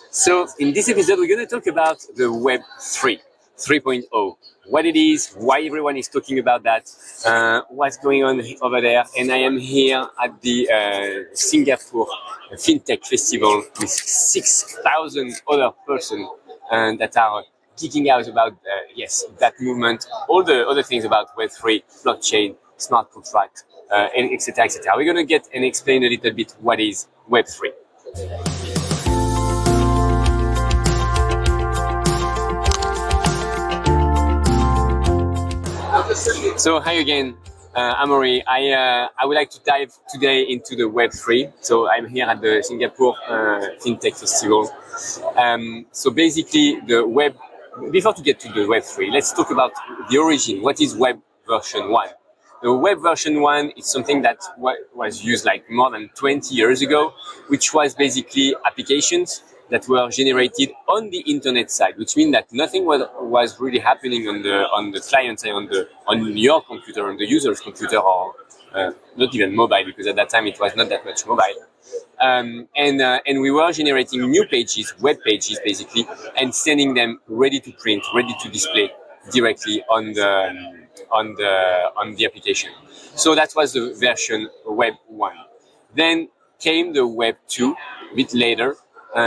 So in this episode, we're going to talk about the Web 3.0, what it is, why everyone is talking about that, what's going on over there. And I am here at the Singapore FinTech Festival with 6,000 other persons that are geeking out about, yes, that movement, all the other things about Web3, blockchain, smart contract, etc., etc. We're going to get and explain a little bit what is Web3. So hi again, Amaury. I would like to dive today into the Web3. So I'm here at the Singapore FinTech Festival. So basically, before to get to the Web3, let's talk about the origin. What is Web version 1? The Web version 1 is something that was used like more than 20 years ago, which was basically applications that were generated on the internet side, which means that nothing was really happening on the client side, on your computer, on the user's computer, or not even mobile, because at that time it was not that much mobile. And we were generating new pages, web pages basically, and sending them ready to print, ready to display directly on the application. So that was the version Web 1. Then came the Web 2 a bit later.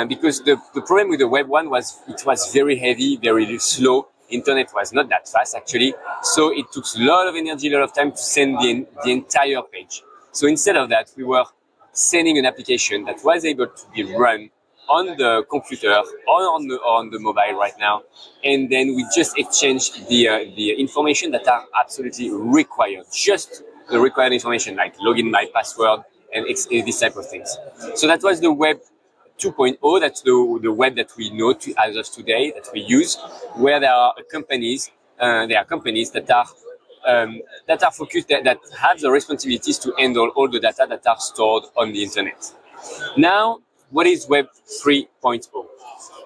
Because the problem with the Web 1 was it was very heavy, very slow. Internet was not that fast actually, so it took a lot of energy, a lot of time to send the entire page. So instead of that, we were sending an application that was able to be run on the computer or on the mobile right now, and then we just exchanged the information that are absolutely required, just the required information like login, my password, and this type of things. So that was the Web 2.0, that's the web that we know as of today, that we use, where there are companies that are focused, that have the responsibilities to handle all the data that are stored on the internet. Now, what is Web 3.0?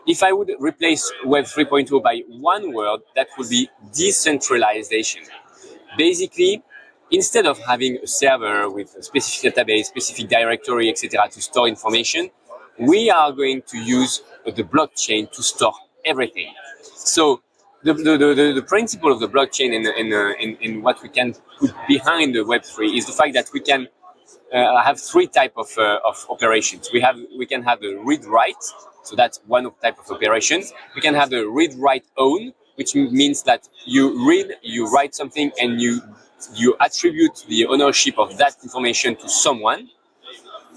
If I would replace Web 3.0 by one word, that would be decentralization. Basically, instead of having a server with a specific database, specific directory, etc., to store information, we are going to use the blockchain to store everything. So the principle of the blockchain and what we can put behind the Web3 is the fact that we can have three types of operations. We can have the read-write, so that's one type of operation. We can have the read-write-own, which means that you read, you write something, and you attribute the ownership of that information to someone.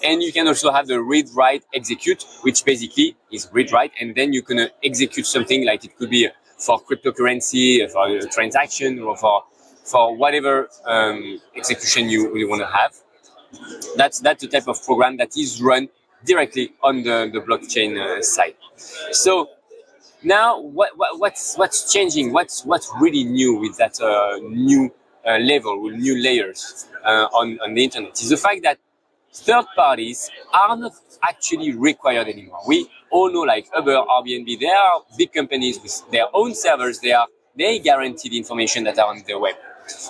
And you can also have the read, write, execute, which basically is read, write, and then you can execute something like it could be for cryptocurrency, for a transaction, or for whatever execution you want to have. That's the type of program that is run directly on the blockchain side. So now, what's changing? What's really new with that new level, with new layers on the internet is the fact that third parties are not actually required anymore. We all know, like Uber, Airbnb, they are big companies with their own servers. They guarantee the information that are on the web.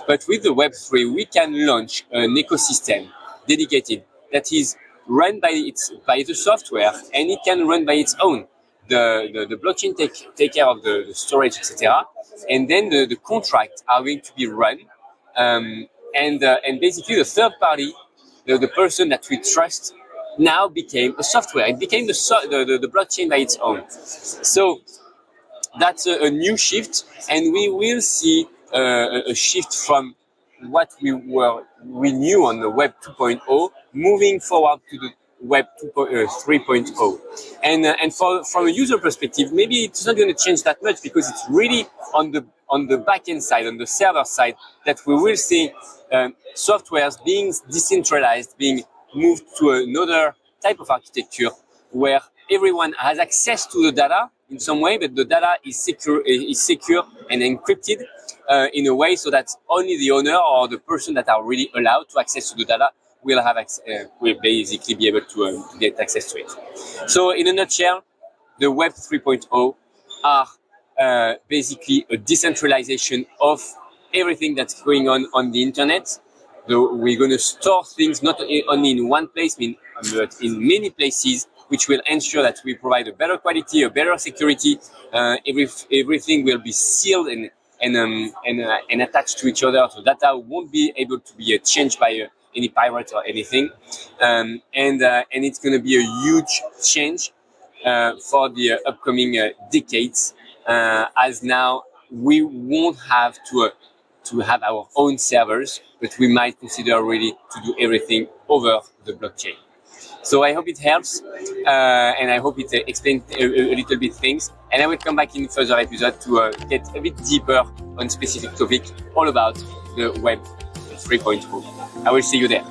But with the Web3, we can launch an ecosystem dedicated that is run by the software, and it can run by its own. The blockchain take care of the storage, etc. And then the contracts are going to be run, and basically the third party, the person that we trust, now became a software. It became the blockchain by its own. So that's a new shift, and we will see a shift from what we knew on the Web 2.0 moving forward to the Web 3.0. And from a user perspective, maybe it's not going to change that much, because it's really on the back-end side, on the server side, that we will see softwares being decentralized, being moved to another type of architecture where everyone has access to the data in some way, but the data is secure and encrypted in a way so that only the owner or the person that are really allowed to access to the data will basically be able to get access to it. So in a nutshell, the Web 3.0 are basically a decentralization of everything that's going on the internet. We're going to store things not only in one place, but in many places which will ensure that we provide a better quality, a better security. Everything will be sealed and attached to each other, so data won't be able to be changed by any pirate or anything. And it's going to be a huge change for the upcoming decades, as now we won't have to have our own servers, but we might consider really to do everything over the blockchain. So I hope it helps, and I hope it explains a little bit things. And I will come back in further episode to get a bit deeper on specific topic all about the Web 3.0. I will see you there.